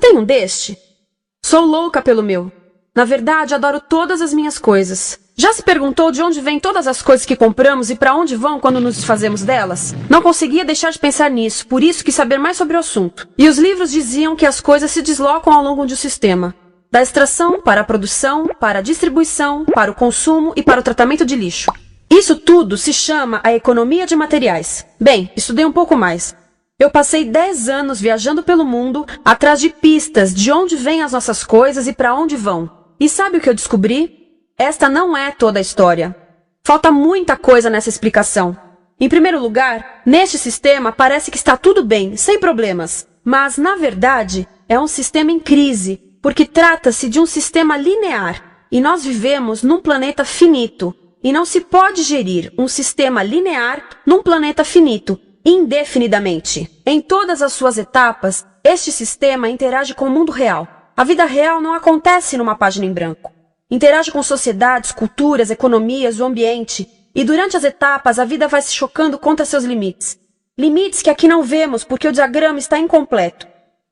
tem um deste? Sou louca pelo meu. Na verdade, adoro todas as minhas coisas. Já se perguntou de onde vêm todas as coisas que compramos e para onde vão quando nos desfazemos delas? Não conseguia deixar de pensar nisso, por isso quis saber mais sobre o assunto. E os livros diziam que as coisas se deslocam ao longo de um sistema. Da extração, para a produção, para a distribuição, para o consumo e para o tratamento de lixo. Isso tudo se chama a economia de materiais. Bem, estudei um pouco mais. Eu passei 10 anos viajando pelo mundo, atrás de pistas de onde vêm as nossas coisas e para onde vão. E sabe o que eu descobri? Esta não é toda a história. Falta muita coisa nessa explicação. Em primeiro lugar, neste sistema parece que está tudo bem, sem problemas. Mas, na verdade, é um sistema em crise, porque trata-se de um sistema linear. E nós vivemos num planeta finito. E não se pode gerir um sistema linear num planeta finito, indefinidamente. Em todas as suas etapas, este sistema interage com o mundo real. A vida real não acontece numa página em branco. Interage com sociedades, culturas, economias, o ambiente. E durante as etapas, a vida vai se chocando contra seus limites. Limites que aqui não vemos porque o diagrama está incompleto.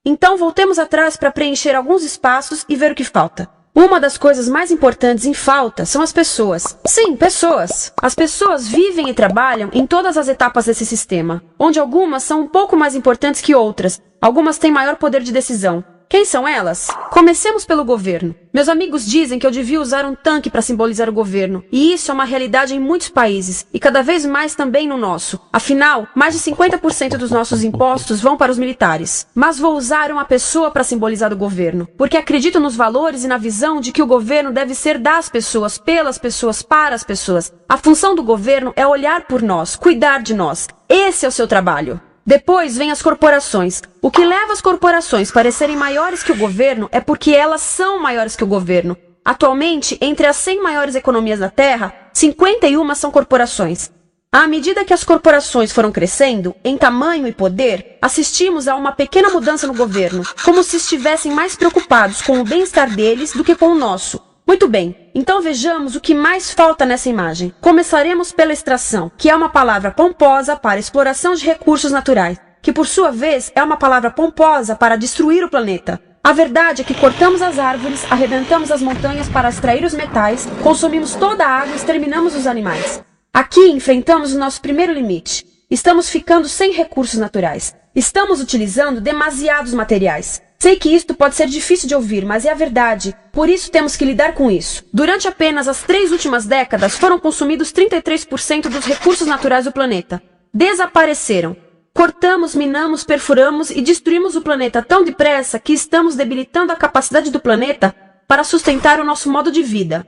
Então, voltemos atrás para preencher alguns espaços e ver o que falta. Uma das coisas mais importantes em falta são as pessoas. Sim, pessoas. As pessoas vivem e trabalham em todas as etapas desse sistema, onde algumas são um pouco mais importantes que outras. Algumas têm maior poder de decisão. Quem são elas? Comecemos pelo governo. Meus amigos dizem que eu devia usar um tanque para simbolizar o governo, e isso é uma realidade em muitos países, e cada vez mais também no nosso. Afinal, mais de 50% dos nossos impostos vão para os militares. Mas vou usar uma pessoa para simbolizar o governo, porque acredito nos valores e na visão de que o governo deve ser das pessoas, pelas pessoas, para as pessoas. A função do governo é olhar por nós, cuidar de nós. Esse é o seu trabalho. Depois vem as corporações. O que leva as corporações a parecerem maiores que o governo é porque elas são maiores que o governo. Atualmente, entre as 100 maiores economias da Terra, 51 são corporações. À medida que as corporações foram crescendo, em tamanho e poder, assistimos a uma pequena mudança no governo, como se estivessem mais preocupados com o bem-estar deles do que com o nosso. Muito bem, então vejamos o que mais falta nessa imagem. Começaremos pela extração, que é uma palavra pomposa para exploração de recursos naturais, que por sua vez é uma palavra pomposa para destruir o planeta. A verdade é que cortamos as árvores, arrebentamos as montanhas para extrair os metais, consumimos toda a água e exterminamos os animais. Aqui enfrentamos o nosso primeiro limite. Estamos ficando sem recursos naturais. Estamos utilizando demasiados materiais. Sei que isto pode ser difícil de ouvir, mas é a verdade. Por isso temos que lidar com isso. Durante apenas as 3 últimas décadas, foram consumidos 33% dos recursos naturais do planeta. Desapareceram. Cortamos, minamos, perfuramos e destruímos o planeta tão depressa que estamos debilitando a capacidade do planeta para sustentar o nosso modo de vida.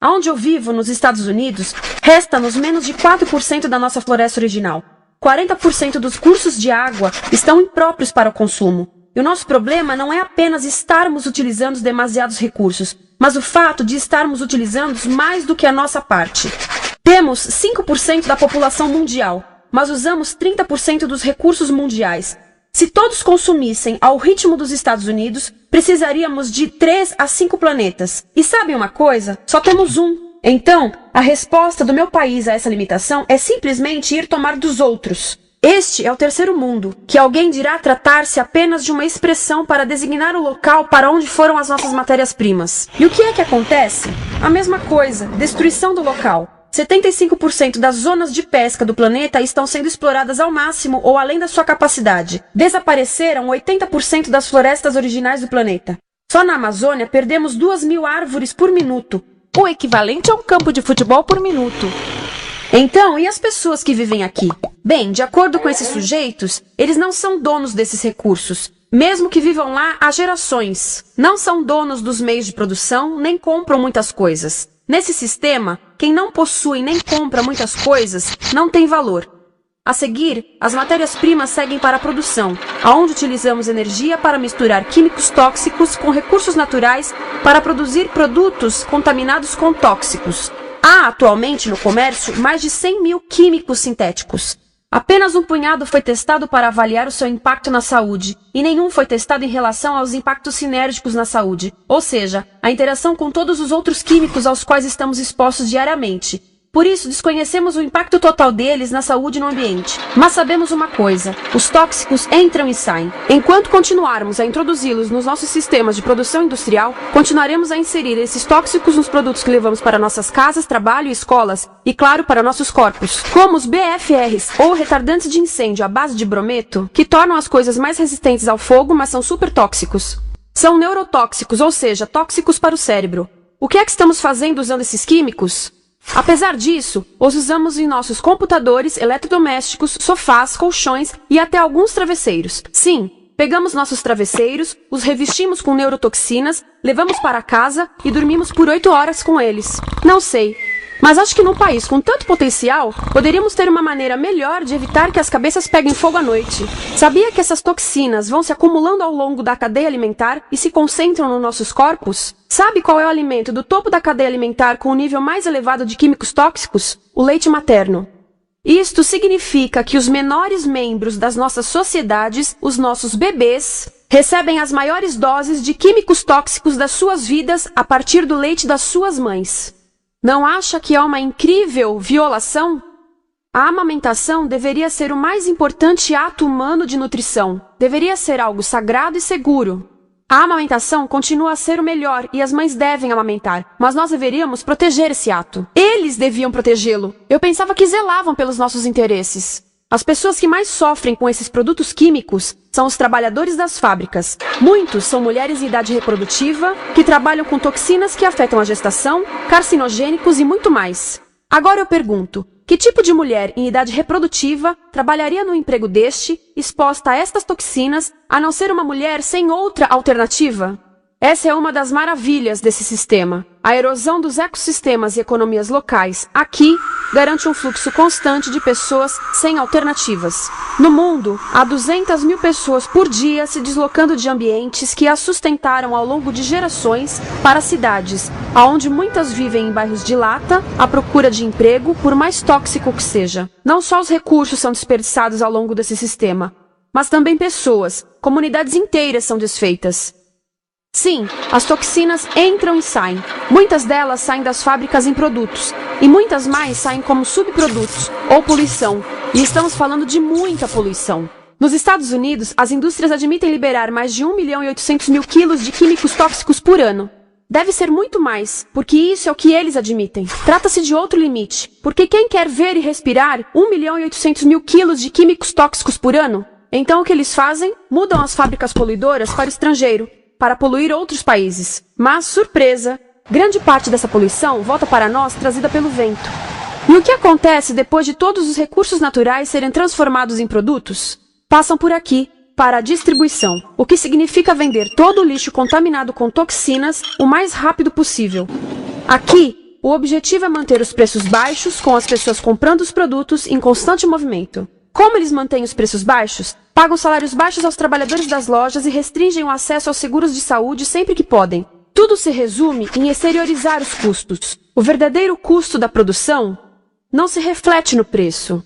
Aonde eu vivo, nos Estados Unidos, resta-nos menos de 4% da nossa floresta original. 40% dos cursos de água estão impróprios para o consumo. E o nosso problema não é apenas estarmos utilizando demasiados recursos, mas o fato de estarmos utilizando mais do que a nossa parte. Temos 5% da população mundial, mas usamos 30% dos recursos mundiais. Se todos consumissem ao ritmo dos Estados Unidos, precisaríamos de 3 a 5 planetas. E sabem uma coisa? Só temos um. Então, a resposta do meu país a essa limitação é simplesmente ir tomar dos outros. Este é o terceiro mundo, que alguém dirá tratar-se apenas de uma expressão para designar o local para onde foram as nossas matérias-primas. E o que é que acontece? A mesma coisa, destruição do local. 75% das zonas de pesca do planeta estão sendo exploradas ao máximo ou além da sua capacidade. Desapareceram 80% das florestas originais do planeta. Só na Amazônia perdemos 2.000 árvores por minuto, o equivalente a um campo de futebol por minuto. Então, e as pessoas que vivem aqui? Bem, de acordo com esses sujeitos, eles não são donos desses recursos, mesmo que vivam lá há gerações. Não são donos dos meios de produção, nem compram muitas coisas. Nesse sistema, quem não possui nem compra muitas coisas não tem valor. A seguir, as matérias-primas seguem para a produção, aonde utilizamos energia para misturar químicos tóxicos com recursos naturais para produzir produtos contaminados com tóxicos. Há atualmente no comércio mais de 100.000 químicos sintéticos. Apenas um punhado foi testado para avaliar o seu impacto na saúde, e nenhum foi testado em relação aos impactos sinérgicos na saúde, ou seja, a interação com todos os outros químicos aos quais estamos expostos diariamente. Por isso, desconhecemos o impacto total deles na saúde e no ambiente. Mas sabemos uma coisa: os tóxicos entram e saem. Enquanto continuarmos a introduzi-los nos nossos sistemas de produção industrial, continuaremos a inserir esses tóxicos nos produtos que levamos para nossas casas, trabalho e escolas, e claro, para nossos corpos. Como os BFRs, ou retardantes de incêndio à base de brometo, que tornam as coisas mais resistentes ao fogo, mas são super tóxicos. São neurotóxicos, ou seja, tóxicos para o cérebro. O que é que estamos fazendo usando esses químicos? Apesar disso, os usamos em nossos computadores, eletrodomésticos, sofás, colchões e até alguns travesseiros. Sim, pegamos nossos travesseiros, os revestimos com neurotoxinas, levamos para casa e dormimos por 8 horas com eles. Não sei, mas acho que num país com tanto potencial, poderíamos ter uma maneira melhor de evitar que as cabeças peguem fogo à noite. Sabia que essas toxinas vão se acumulando ao longo da cadeia alimentar e se concentram nos nossos corpos? Sabe qual é o alimento do topo da cadeia alimentar com o nível mais elevado de químicos tóxicos? O leite materno. Isto significa que os menores membros das nossas sociedades, os nossos bebês, recebem as maiores doses de químicos tóxicos das suas vidas a partir do leite das suas mães. Não acha que é uma incrível violação? A amamentação deveria ser o mais importante ato humano de nutrição. Deveria ser algo sagrado e seguro. A amamentação continua a ser o melhor e as mães devem amamentar, mas nós deveríamos proteger esse ato. Eles deviam protegê-lo. Eu pensava que zelavam pelos nossos interesses. As pessoas que mais sofrem com esses produtos químicos são os trabalhadores das fábricas. Muitos são mulheres em idade reprodutiva, que trabalham com toxinas que afetam a gestação, carcinogênicos e muito mais. Agora eu pergunto, que tipo de mulher em idade reprodutiva trabalharia no emprego deste, exposta a estas toxinas, a não ser uma mulher sem outra alternativa? Essa é uma das maravilhas desse sistema. A erosão dos ecossistemas e economias locais, aqui, garante um fluxo constante de pessoas sem alternativas. No mundo, há 200 mil pessoas por dia se deslocando de ambientes que as sustentaram ao longo de gerações para cidades, onde muitas vivem em bairros de lata, à procura de emprego, por mais tóxico que seja. Não só os recursos são desperdiçados ao longo desse sistema, mas também pessoas, comunidades inteiras são desfeitas. Sim, as toxinas entram e saem. Muitas delas saem das fábricas em produtos, e muitas mais saem como subprodutos, ou poluição. E estamos falando de muita poluição. Nos Estados Unidos, as indústrias admitem liberar mais de 1.800.000 quilos de químicos tóxicos por ano. Deve ser muito mais, porque isso é o que eles admitem. Trata-se de outro limite, porque quem quer ver e respirar 1.800.000 quilos de químicos tóxicos por ano? Então o que eles fazem? Mudam as fábricas poluidoras para o estrangeiro, para poluir outros países. Mas, surpresa, grande parte dessa poluição volta para nós trazida pelo vento. E o que acontece depois de todos os recursos naturais serem transformados em produtos? Passam por aqui, para a distribuição, o que significa vender todo o lixo contaminado com toxinas o mais rápido possível. Aqui, o objetivo é manter os preços baixos, com as pessoas comprando os produtos em constante movimento. Como eles mantêm os preços baixos? Pagam salários baixos aos trabalhadores das lojas e restringem o acesso aos seguros de saúde sempre que podem. Tudo se resume em exteriorizar os custos. O verdadeiro custo da produção não se reflete no preço.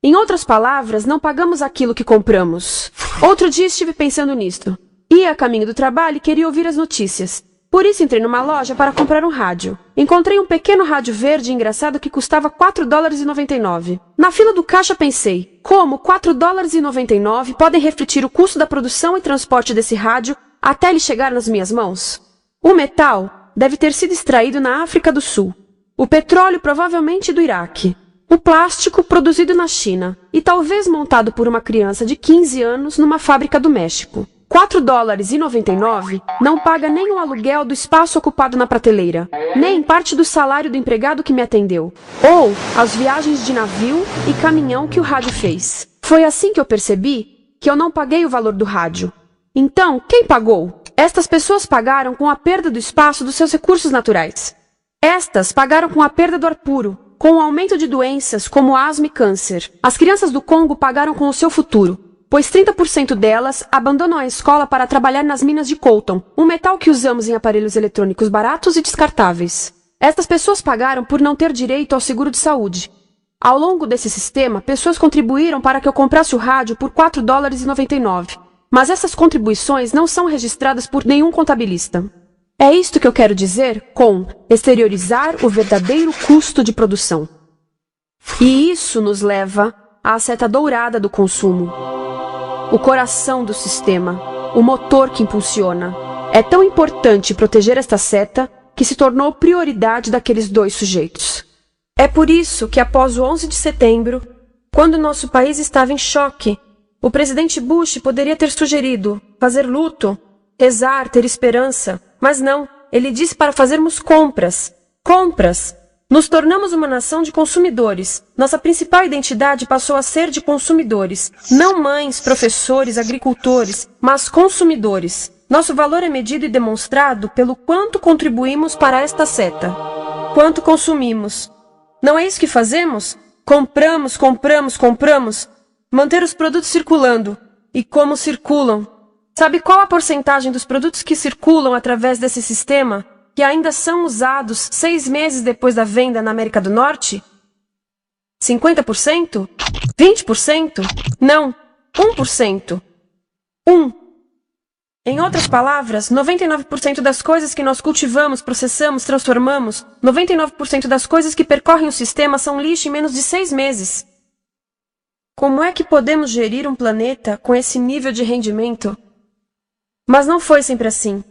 Em outras palavras, não pagamos aquilo que compramos. Outro dia estive pensando nisto. Ia a caminho do trabalho e queria ouvir as notícias. Por isso entrei numa loja para comprar um rádio. Encontrei um pequeno rádio verde engraçado que custava $4,99. Na fila do caixa pensei, como $4,99 podem refletir o custo da produção e transporte desse rádio até ele chegar nas minhas mãos? O metal deve ter sido extraído na África do Sul. O petróleo provavelmente do Iraque. O plástico produzido na China e talvez montado por uma criança de 15 anos numa fábrica do México. $4,99 não paga nem o aluguel do espaço ocupado na prateleira, nem parte do salário do empregado que me atendeu, ou as viagens de navio e caminhão que o rádio fez. Foi assim que eu percebi que eu não paguei o valor do rádio. Então, quem pagou? Estas pessoas pagaram com a perda do espaço dos seus recursos naturais. Estas pagaram com a perda do ar puro, com o aumento de doenças como asma e câncer. As crianças do Congo pagaram com o seu futuro, pois 30% delas abandonam a escola para trabalhar nas minas de coltan, um metal que usamos em aparelhos eletrônicos baratos e descartáveis. Estas pessoas pagaram por não ter direito ao seguro de saúde. Ao longo desse sistema, pessoas contribuíram para que eu comprasse o rádio por $4,99. Mas essas contribuições não são registradas por nenhum contabilista. É isto que eu quero dizer com exteriorizar o verdadeiro custo de produção. E isso nos leva à seta dourada do consumo. O coração do sistema, o motor que impulsiona. É tão importante proteger esta seta que se tornou prioridade daqueles dois sujeitos. É por isso que após o 11 de setembro, quando nosso país estava em choque, o presidente Bush poderia ter sugerido fazer luto, rezar, ter esperança, mas não, ele disse para fazermos compras. Compras! Nos tornamos uma nação de consumidores. Nossa principal identidade passou a ser de consumidores. Não mães, professores, agricultores, mas consumidores. Nosso valor é medido e demonstrado pelo quanto contribuímos para esta seta. Quanto consumimos. Não é isso que fazemos? Compramos, compramos, compramos. Manter os produtos circulando. E como circulam? Sabe qual a porcentagem dos produtos que circulam através desse sistema que ainda são usados 6 meses depois da venda na América do Norte? 50%? 20%? Não, 1%. 1. Em outras palavras, 99% das coisas que nós cultivamos, processamos, transformamos, 99% das coisas que percorrem o sistema são lixo em menos de 6 meses. Como é que podemos gerir um planeta com esse nível de rendimento? Mas não foi sempre assim.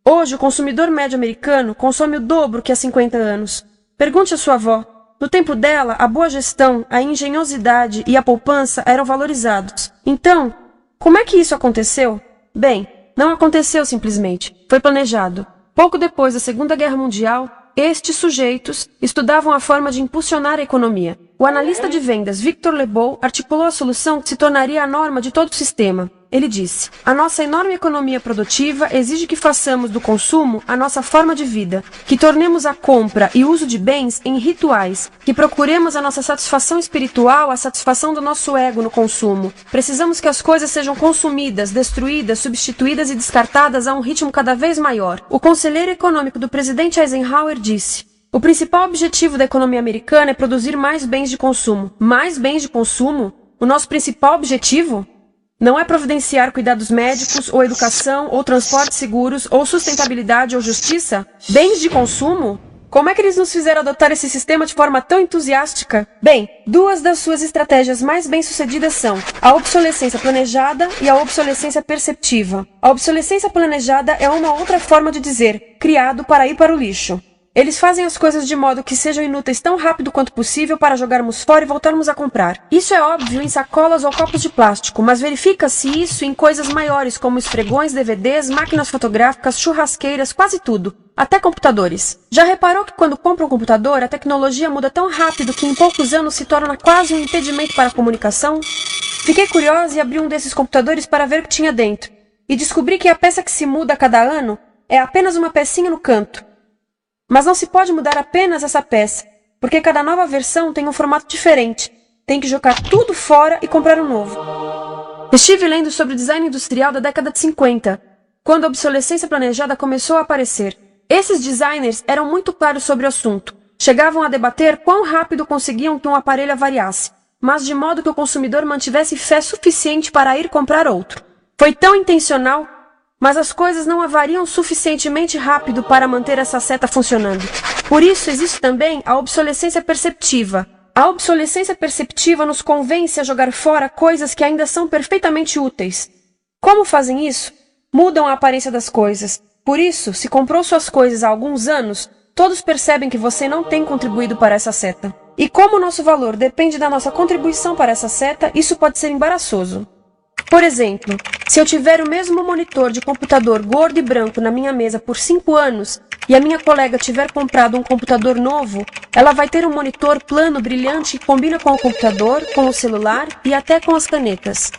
Hoje, o consumidor médio americano consome o dobro que há 50 anos. Pergunte à sua avó. No tempo dela, a boa gestão, a engenhosidade e a poupança eram valorizados. Então, como é que isso aconteceu? Bem, não aconteceu simplesmente. Foi planejado. Pouco depois da Segunda Guerra Mundial, estes sujeitos estudavam a forma de impulsionar a economia. O analista de vendas Victor Lebow articulou a solução que se tornaria a norma de todo o sistema. Ele disse: a nossa enorme economia produtiva exige que façamos do consumo a nossa forma de vida, que tornemos a compra e uso de bens em rituais, que procuremos a nossa satisfação espiritual, a satisfação do nosso ego no consumo. Precisamos que as coisas sejam consumidas, destruídas, substituídas e descartadas a um ritmo cada vez maior. O conselheiro econômico do presidente Eisenhower disse: o principal objetivo da economia americana é produzir mais bens de consumo. Mais bens de consumo? O nosso principal objetivo? Não é providenciar cuidados médicos, ou educação, ou transportes seguros, ou sustentabilidade, ou justiça? Bens de consumo? Como é que eles nos fizeram adotar esse sistema de forma tão entusiástica? Bem, 2 das suas estratégias mais bem-sucedidas são a obsolescência planejada e a obsolescência perceptiva. A obsolescência planejada é uma outra forma de dizer criado para ir para o lixo. Eles fazem as coisas de modo que sejam inúteis tão rápido quanto possível para jogarmos fora e voltarmos a comprar. Isso é óbvio em sacolas ou copos de plástico, mas verifica-se isso em coisas maiores como esfregões, DVDs, máquinas fotográficas, churrasqueiras, quase tudo. Até computadores. Já reparou que quando compra um computador, a tecnologia muda tão rápido que em poucos anos se torna quase um impedimento para a comunicação? Fiquei curiosa e abri um desses computadores para ver o que tinha dentro. E descobri que a peça que se muda a cada ano é apenas uma pecinha no canto. Mas não se pode mudar apenas essa peça, porque cada nova versão tem um formato diferente. Tem que jogar tudo fora e comprar um novo. Estive lendo sobre o design industrial da década de 50, quando a obsolescência planejada começou a aparecer. Esses designers eram muito claros sobre o assunto. Chegavam a debater quão rápido conseguiam que um aparelho avariasse, mas de modo que o consumidor mantivesse fé suficiente para ir comprar outro. Foi tão intencional, mas as coisas não avariam suficientemente rápido para manter essa seta funcionando. Por isso existe também a obsolescência perceptiva. A obsolescência perceptiva nos convence a jogar fora coisas que ainda são perfeitamente úteis. Como fazem isso? Mudam a aparência das coisas. Por isso, se comprou suas coisas há alguns anos, todos percebem que você não tem contribuído para essa seta. E como o nosso valor depende da nossa contribuição para essa seta, isso pode ser embaraçoso. Por exemplo, se eu tiver o mesmo monitor de computador gordo e branco na minha mesa por 5 anos e a minha colega tiver comprado um computador novo, ela vai ter um monitor plano brilhante que combina com o computador, com o celular e até com as canetas.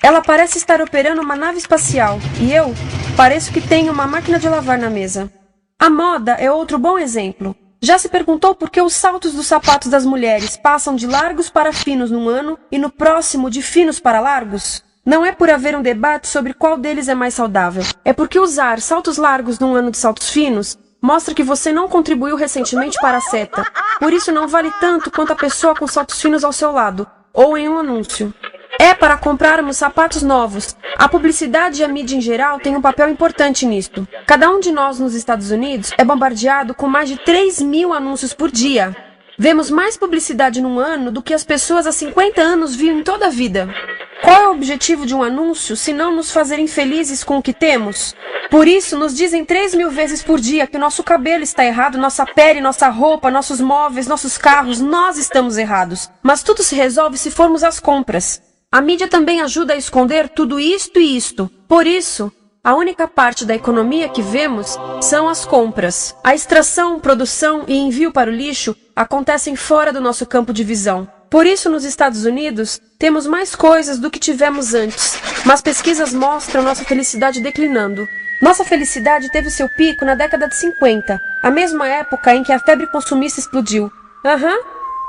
Ela parece estar operando uma nave espacial e eu pareço que tenho uma máquina de lavar na mesa. A moda é outro bom exemplo. Já se perguntou por que os saltos dos sapatos das mulheres passam de largos para finos num ano e no próximo de finos para largos? Não é por haver um debate sobre qual deles é mais saudável. É porque usar saltos largos num ano de saltos finos mostra que você não contribuiu recentemente para a seta. Por isso não vale tanto quanto a pessoa com saltos finos ao seu lado, ou em um anúncio. É para comprarmos sapatos novos. A publicidade e a mídia em geral têm um papel importante nisto. Cada um de nós nos Estados Unidos é bombardeado com mais de 3.000 anúncios por dia. Vemos mais publicidade num ano do que as pessoas há 50 anos viam em toda a vida. Qual é o objetivo de um anúncio se não nos fazer infelizes com o que temos? Por isso, nos dizem 3.000 vezes por dia que o nosso cabelo está errado, nossa pele, nossa roupa, nossos móveis, nossos carros, nós estamos errados. Mas tudo se resolve se formos às compras. A mídia também ajuda a esconder tudo isto e isto. Por isso, a única parte da economia que vemos são as compras. A extração, produção e envio para o lixo acontecem fora do nosso campo de visão. Por isso, nos Estados Unidos, temos mais coisas do que tivemos antes, mas pesquisas mostram nossa felicidade declinando. Nossa felicidade teve seu pico na década de 50, a mesma época em que a febre consumista explodiu.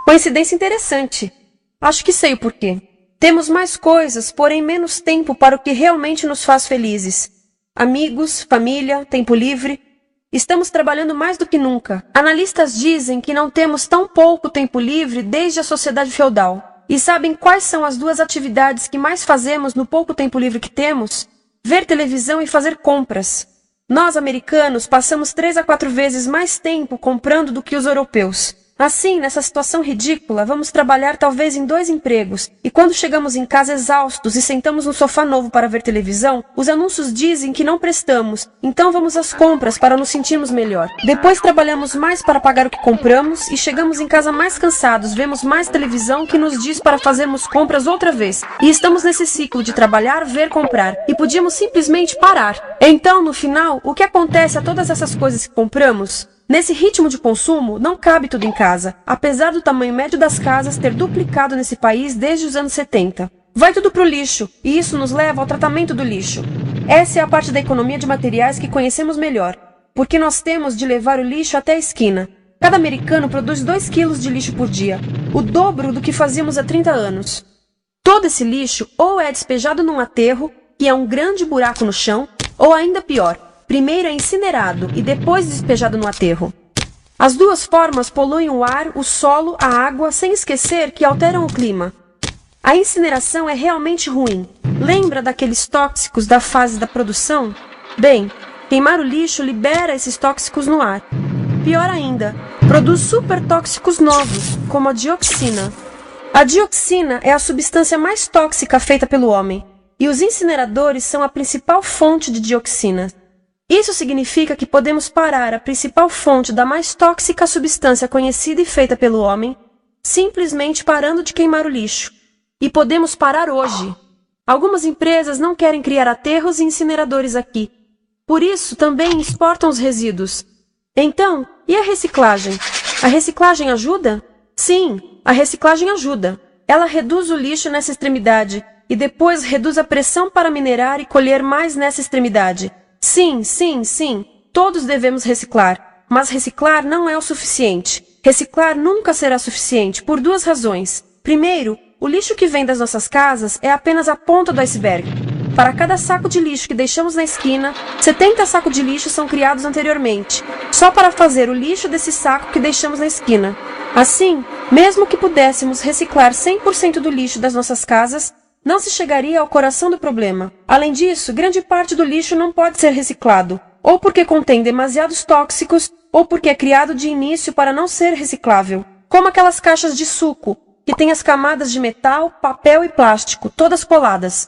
Coincidência interessante. Acho que sei o porquê. Temos mais coisas, porém menos tempo para o que realmente nos faz felizes. Amigos, família, tempo livre. Estamos trabalhando mais do que nunca. Analistas dizem que não temos tão pouco tempo livre desde a sociedade feudal. E sabem quais são as duas atividades que mais fazemos no pouco tempo livre que temos? Ver televisão e fazer compras. Nós, americanos, passamos 3 a 4 vezes mais tempo comprando do que os europeus. Assim, nessa situação ridícula, vamos trabalhar talvez em 2 empregos, e quando chegamos em casa exaustos e sentamos no sofá novo para ver televisão, os anúncios dizem que não prestamos, então vamos às compras para nos sentirmos melhor. Depois trabalhamos mais para pagar o que compramos, e chegamos em casa mais cansados, vemos mais televisão que nos diz para fazermos compras outra vez. E estamos nesse ciclo de trabalhar, ver, comprar, e podíamos simplesmente parar. Então, no final, o que acontece a todas essas coisas que compramos? Nesse ritmo de consumo, não cabe tudo em casa, apesar do tamanho médio das casas ter duplicado nesse país desde os anos 70. Vai tudo pro lixo, e isso nos leva ao tratamento do lixo. Essa é a parte da economia de materiais que conhecemos melhor, porque nós temos de levar o lixo até a esquina. Cada americano produz 2 quilos de lixo por dia, o dobro do que fazíamos há 30 anos. Todo esse lixo ou é despejado num aterro, que é um grande buraco no chão, ou ainda pior, primeiro é incinerado e depois despejado no aterro. As duas formas poluem o ar, o solo, a água, sem esquecer que alteram o clima. A incineração é realmente ruim. Lembra daqueles tóxicos da fase da produção? Bem, queimar o lixo libera esses tóxicos no ar. Pior ainda, produz supertóxicos novos, como a dioxina. A dioxina é a substância mais tóxica feita pelo homem, e os incineradores são a principal fonte de dioxina. Isso significa que podemos parar a principal fonte da mais tóxica substância conhecida e feita pelo homem, simplesmente parando de queimar o lixo. E podemos parar hoje. Algumas empresas não querem criar aterros e incineradores aqui. Por isso, também exportam os resíduos. Então, e a reciclagem? A reciclagem ajuda? Sim, a reciclagem ajuda. Ela reduz o lixo nessa extremidade e depois reduz a pressão para minerar e colher mais nessa extremidade. Sim, todos devemos reciclar, mas reciclar não é o suficiente. Reciclar nunca será suficiente por 2 razões. Primeiro, o lixo que vem das nossas casas é apenas a ponta do iceberg. Para cada saco de lixo que deixamos na esquina, 70 sacos de lixo são criados anteriormente, só para fazer o lixo desse saco que deixamos na esquina. Assim, mesmo que pudéssemos reciclar 100% do lixo das nossas casas, não se chegaria ao coração do problema. Além disso, grande parte do lixo não pode ser reciclado, ou porque contém demasiados tóxicos, ou porque é criado de início para não ser reciclável. Como aquelas caixas de suco, que têm as camadas de metal, papel e plástico, todas coladas.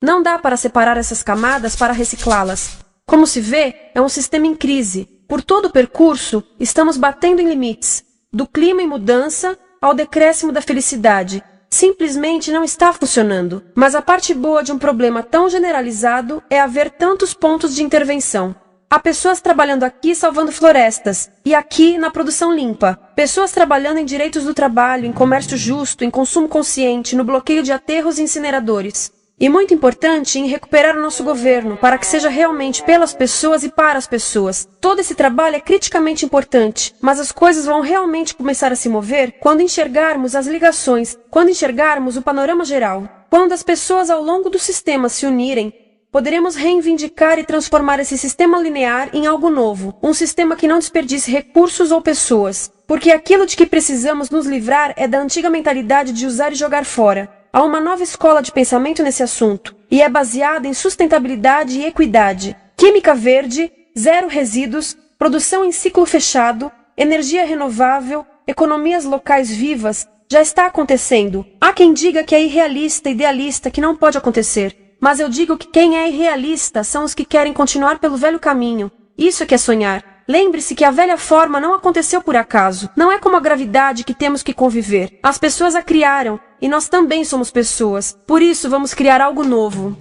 Não dá para separar essas camadas para reciclá-las. Como se vê, é um sistema em crise. Por todo o percurso, estamos batendo em limites, do clima em mudança ao decréscimo da felicidade. Simplesmente não está funcionando. Mas a parte boa de um problema tão generalizado é haver tantos pontos de intervenção. Há pessoas trabalhando aqui salvando florestas, e aqui na produção limpa. Pessoas trabalhando em direitos do trabalho, em comércio justo, em consumo consciente, no bloqueio de aterros e incineradores. E muito importante, em recuperar o nosso governo, para que seja realmente pelas pessoas e para as pessoas. Todo esse trabalho é criticamente importante, mas as coisas vão realmente começar a se mover quando enxergarmos as ligações, quando enxergarmos o panorama geral. Quando as pessoas ao longo do sistema se unirem, poderemos reivindicar e transformar esse sistema linear em algo novo, um sistema que não desperdice recursos ou pessoas, porque aquilo de que precisamos nos livrar é da antiga mentalidade de usar e jogar fora. Há uma nova escola de pensamento nesse assunto, e é baseada em sustentabilidade e equidade, química verde, 0 resíduos, produção em ciclo fechado, energia renovável, economias locais vivas, já está acontecendo. Há quem diga que é irrealista, idealista, que não pode acontecer. Mas eu digo que quem é irrealista são os que querem continuar pelo velho caminho. Isso é que é sonhar. Lembre-se que a velha forma não aconteceu por acaso. Não é como a gravidade que temos que conviver. As pessoas a criaram, e nós também somos pessoas. Por isso vamos criar algo novo.